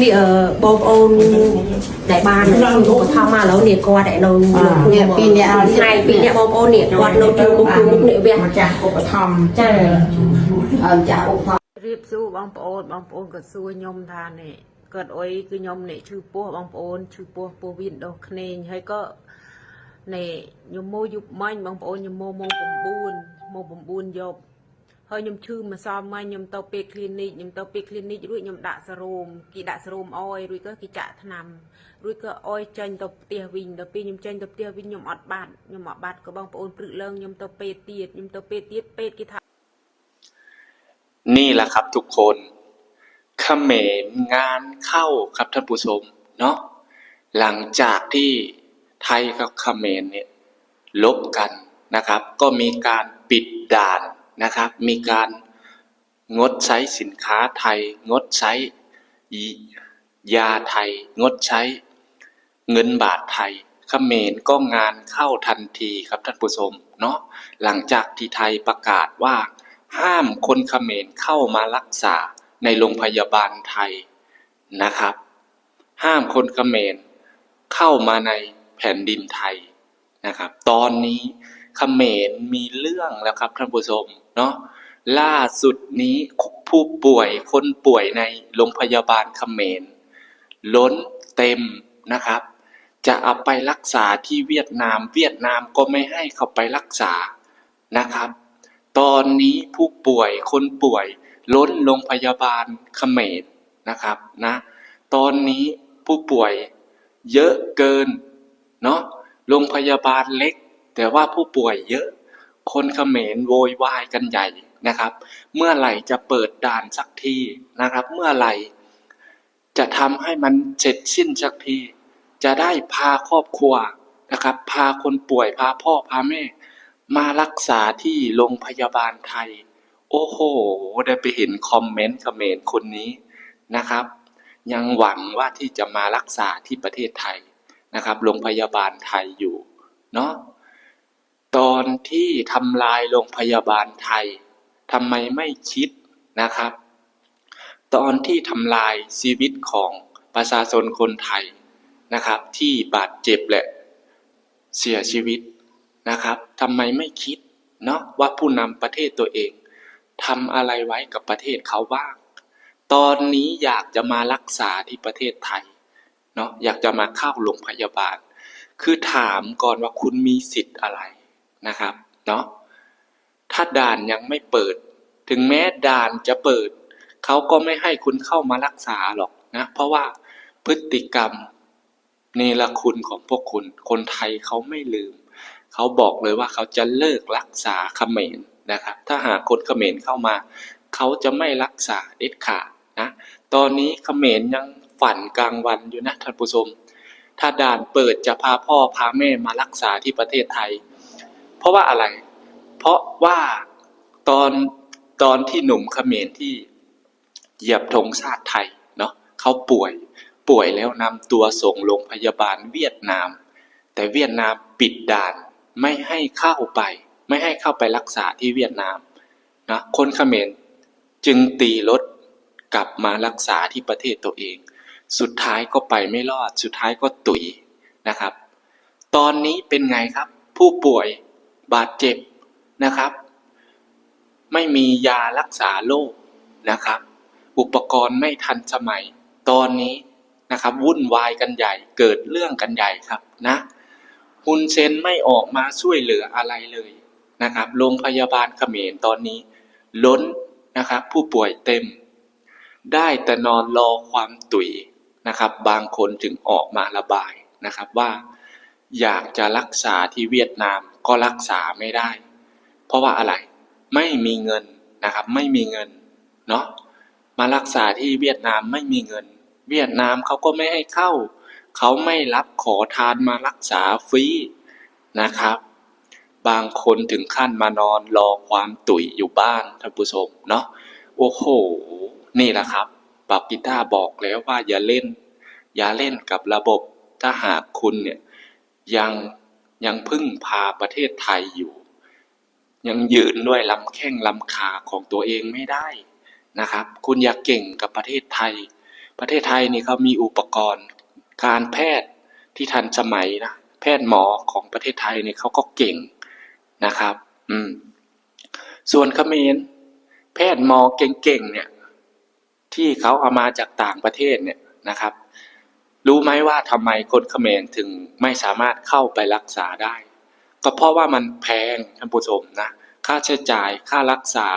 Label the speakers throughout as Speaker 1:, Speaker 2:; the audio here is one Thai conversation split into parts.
Speaker 1: นี่บอมโอนđại ban của tham mà lâu nè qua đại lâu
Speaker 2: เนี่ยปีเนี้ย
Speaker 1: nàyปีเนี้ยบอมโอนเนี่ยวัดเราจูบุกเนี่ยเบี้ย
Speaker 2: มาจากอุปธรรม
Speaker 1: ใช่
Speaker 2: จากอุปธรรม
Speaker 3: รีบสู้บางปอนก็สู้ยมทานเนี่ยเกิดอ้อยคือยมเนี่ยชื่อปัวบางปอนชื่อปัววินดอกเนยให้ก็เนี่ยยมโมยุบมันบางปอนยมโมผมบูนยบเฮ้ยยมชื่อมาซ้อมมันยมเตาเปคลินิกยมเตาเปคลินิกรุ่ยยมด่าสโรมกีด่าสโรมอ้อยรุ่ยก็กีจะทนำรุ่ยก็อ้อยเจนเตาเตียวินเตาปียมเจนเตาเตียวินยมอดบาดยมอดบาดก็บางปอนปรึกเลิงยมเตาเปเตียดยมเตาเปเตียดเป็ดกีทา
Speaker 4: นี่แหละครับทุกคนเขมรงานเข้าครับท่านผู้ชมเนาะหลังจากที่ไทยกับเขมรเนี่ยลบกันนะครับก็มีการปิดด่านนะครับมีการงดใช้สินค้าไทยงดใช้ยาไทยงดใช้เงินบาทไทยเขมรก็งานเข้าทันทีครับท่านผู้ชมเนาะหลังจากที่ไทยประกาศว่าห้ามคนเขมรเข้ามารักษาในโรงพยาบาลไทยนะครับห้ามคนเขมรเข้ามาในแผ่นดินไทยนะครับตอนนี้เขมรมีเรื่องแล้วครับท่านผู้ชมเนาะล่าสุดนี้ผู้ป่วยคนป่วยในโรงพยาบาลเขมรล้นเต็มนะครับจะเอาไปรักษาที่เวียดนามก็ไม่ให้เขาไปรักษานะครับตอนนี้ผู้ป่วยคนป่วยล้นโรงพยาบาลเขมรนะครับนะตอนนี้ผู้ป่วยเยอะเกินเนาะโรงพยาบาลเล็กแต่ว่าผู้ป่วยเยอะคนเขมรโวยวายกันใหญ่นะครับเมื่อไหร่จะเปิดด่านสักทีนะครับเมื่อไหร่จะทำให้มันเสร็จสิ้นสักทีจะได้พาครอบครัวนะครับพาคนป่วยพาพ่อพาแม่มารักษาที่โรงพยาบาลไทยโอ้โหได้ไปเห็นคอมเมนต์เขมรคนนี้นะครับยังหวังว่าที่จะมารักษาที่ประเทศไทยนะครับโรงพยาบาลไทยอยู่เนาะตอนที่ทำลายโรงพยาบาลไทยทำไมไม่คิดนะครับตอนที่ทำลายชีวิตของประชาชนคนไทยนะครับที่บาดเจ็บและเสียชีวิตนะครับทำไมไม่คิดเนาะว่าผู้นำประเทศตัวเองทำอะไรไว้กับประเทศเขาบ้างตอนนี้อยากจะมารักษาที่ประเทศไทยเนาะอยากจะมาเข้าโรงพยาบาลคือถามก่อนว่าคุณมีสิทธิ์อะไรนะครับเนาะถ้าด่านยังไม่เปิดถึงแม้ด่านจะเปิดเขาก็ไม่ให้คุณเข้ามารักษาหรอกนะเพราะว่าพฤติกรรมเนรคุณของพวกคุณคนไทยเขาไม่ลืมเขาบอกเลยว่าเขาจะเลิกรักษาเขมรนะครับถ้าหากคนเขมรเข้ามาเขาจะไม่รักษาเด็ดขาดนะตอนนี้เขมรยังฝันกลางวันอยู่นะท่านผู้ชมถ้าด่านเปิดจะพาพ่อพาแม่มารักษาที่ประเทศไทยเพราะว่าอะไรเพราะว่าตอนที่หนุ่มเขมรที่เหยียบธงชาติไทยเนาะเขาป่วยแล้วนำตัวส่งโรงพยาบาลเวียดนามแต่เวียดนามปิดด่านไม่ให้เข้าไปรักษาที่เวียดนามนะคนเขมรจึงตีรถกลับมารักษาที่ประเทศตัวเองสุดท้ายก็ไปไม่รอดสุดท้ายก็ตุยนะครับตอนนี้เป็นไงครับผู้ป่วยบาดเจ็บนะครับไม่มียารักษาโรคนะครับอุปกรณ์ไม่ทันสมัยตอนนี้นะครับวุ่นวายกันใหญ่เกิดเรื่องกันใหญ่ครับนะฮุนเซนไม่ออกมาช่วยเหลืออะไรเลยนะครับโรงพยาบาลเขมรตอนนี้ล้นนะครับผู้ป่วยเต็มได้แต่นอนรอความตุยนะครับบางคนถึงออกมาระบายนะครับว่าอยากจะรักษาที่เวียดนามก็รักษาไม่ได้เพราะว่าอะไรไม่มีเงินนะครับไม่มีเงินเนาะมารักษาที่เวียดนามไม่มีเงินเวียดนามเขาก็ไม่ให้เข้าเขาไม่รับขอทานมารักษาฟรีนะครับบางคนถึงขั้นมานอนรอความตุ๋ยอยู่บ้านท่านผู้ชมเนาะโอ้โหนี่แหละครับปาปิต้าบอกแล้วว่าอย่าเล่นกับระบบถ้าหากคุณเนี่ยยังพึ่งพาประเทศไทยอยู่ยังยืนด้วยลำแข้งลำขาของตัวเองไม่ได้นะครับคุณอย่าเก่งกับประเทศไทย ประเทศไทยนี่เขามีอุปกรณ์การแพทย์ที่ทันสมัยนะแพทย์หมอของประเทศไทยนี่เขาก็เก่งนะครับส่วนเขมรแพทย์หมอเก่งๆเนี่ยที่เขาเอามาจากต่างประเทศเนี่ยนะครับรู้ไหมว่าทำไมคนเขมรถึงไม่สามารถเข้าไปรักษาได้ก็เพราะว่ามันแพงท่านผู้ชมนะค่าใช้จ่ายค่ารักษา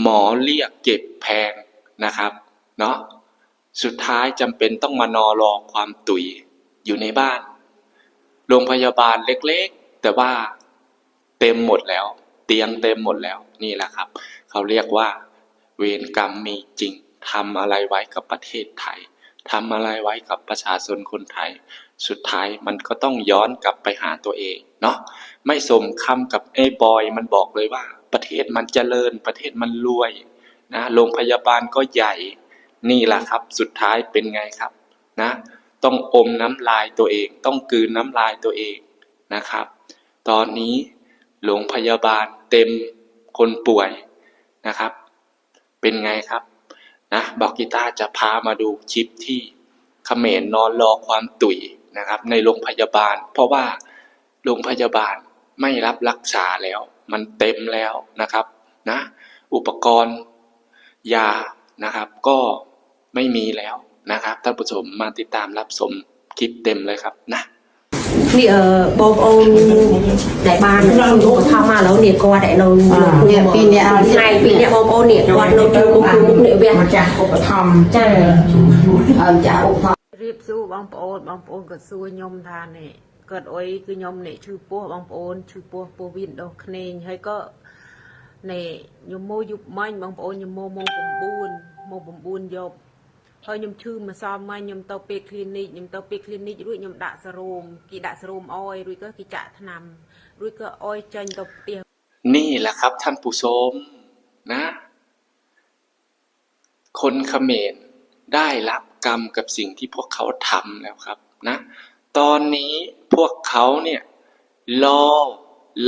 Speaker 4: หมอเรียกเก็บแพงนะครับเนาะสุดท้ายจำเป็นต้องมานอรอความตุ๋ยอยู่ในบ้านโรงพยาบาลเล็กๆแต่ว่าเต็มหมดแล้วเตียงเต็มหมดแล้วนี่แหละครับเขาเรียกว่าเวรกรรมมีจริงทำอะไรไว้กับประเทศไทยทำอะไรไว้กับประชาชนคนไทยสุดท้ายมันก็ต้องย้อนกลับไปหาตัวเองเนาะไม่สมคำกับไอ้บอยมันบอกเลยว่าประเทศมันเจริญประเทศมันรวยนะโรงพยาบาลก็ใหญ่นี่แหละครับสุดท้ายเป็นไงครับนะต้องอมน้ำลายตัวเองต้องกลืนน้ำลายตัวเองนะครับตอนนี้โรงพยาบาลเต็มคนป่วยนะครับเป็นไงครับนะบอกกีตาร์จะพามาดูคลิปที่เขมรนอนรอความตุ๋ยนะครับในโรงพยาบาลเพราะว่าโรงพยาบาลไม่รับรักษาแล้วมันเต็มแล้วนะครับนะอุปกรณ์ยานะครับก็ไม่มีแล้วนะครับท่านผู้ชมมาติดตามรับชมคลิปเต็มเลยครับนะ
Speaker 1: นี่บองโอนได้บ้านคืออุปถัมภ์มาแล้วเนี่ยก็ได้เรา
Speaker 2: เนี่ยปีเนี้ย
Speaker 1: ใช่ปีเนี้ยบองโอนเนี่ยวัดเราดูมุกเนี่ยเวียน
Speaker 2: มาจากอุปธรรม
Speaker 1: ใช่
Speaker 2: จากอุปธรรม
Speaker 3: រៀបសួរបងប្អូនក៏សួរខ្ញុំថានេះគាត់អុយគឺខ្ញុំនេះឈឺពោះបងប្អូនឈឺពោះពោះវាដោះក្នេញហើយក៏នេះខ្ញុំមកយប់មាញ់បងប្អូនខ្ញុំមកម៉ោង9យប់ហើយខ្ញុំឈឺម្សិលមិញខ្ញុំទៅពេទ្យ clinic រួចខ្ញុំដាក់សេរ៉ូមគេដាក់សេរ៉ូមអុយរួចក៏គេចាក់ថ្នាំរួចក៏អុយចេញទៅផ្ទះ
Speaker 4: นี่แหละครับท่านผู้ชมนะคนเขมรได้รับกรรมกับสิ่งที่พวกเขาทำแล้วครับนะตอนนี้พวกเขาเนี่ย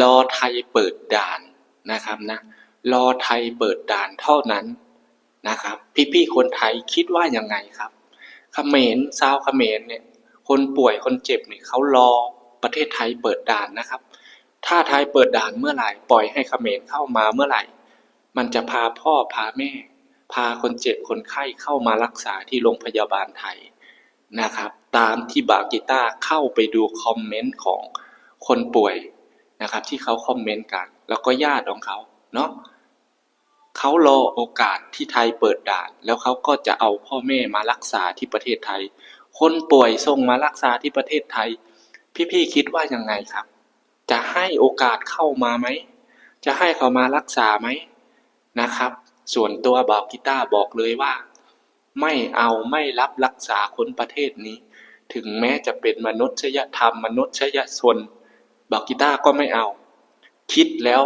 Speaker 4: รอไทยเปิดด่านนะครับนะรอไทยเปิดด่านเท่านั้นนะครับพี่ๆคนไทยคิดว่ายังไงครับเขมรชาวเขมรเนี่ยคนป่วยคนเจ็บเนี่ยเขารอประเทศไทยเปิดด่านนะครับถ้าไทยเปิดด่านเมื่อไหร่ปล่อยให้เขมรเข้ามาเมื่อไหร่มันจะพาพ่อพาแม่พาคนเจ็บคนไข้เข้ามารักษาที่โรงพยาบาลไทยนะครับตามที่บากิต้าเข้าไปดูคอมเมนต์ของคนป่วยนะครับที่เขาคอมเมนต์กันแล้วก็ญาติของเขาเนาะเขารอโอกาสที่ไทยเปิดด่านแล้วเขาก็จะเอาพ่อแม่มารักษาที่ประเทศไทยคนป่วยส่งมารักษาที่ประเทศไทยพี่ๆคิดว่ายังไงครับจะให้โอกาสเข้ามาไหมจะให้เขามารักษาไหมนะครับส่วนตัวบากิต้าบอกเลยว่าไม่รับรักษาคนประเทศนี้ถึงแม้จะเป็นมนุษยธรรมมนุษยชนบากิต้าก็ไม่เอาคิดแล้ว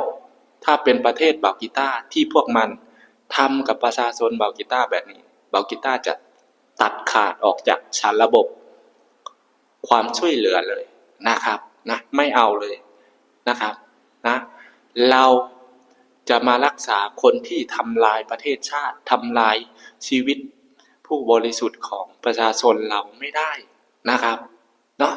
Speaker 4: ถ้าเป็นประเทศบากิต้าที่พวกมันทำกับประชาชนบากิต้าแบบนี้บากิต้าจะตัดขาดออกจากสารระบบความช่วยเหลือเลยนะครับนะไม่เอาเลยนะครับนะเราจะมารักษาคนที่ทำลายประเทศชาติทำลายชีวิตผู้บริสุทธิ์ของประชาชนเราไม่ได้นะครับเนาะ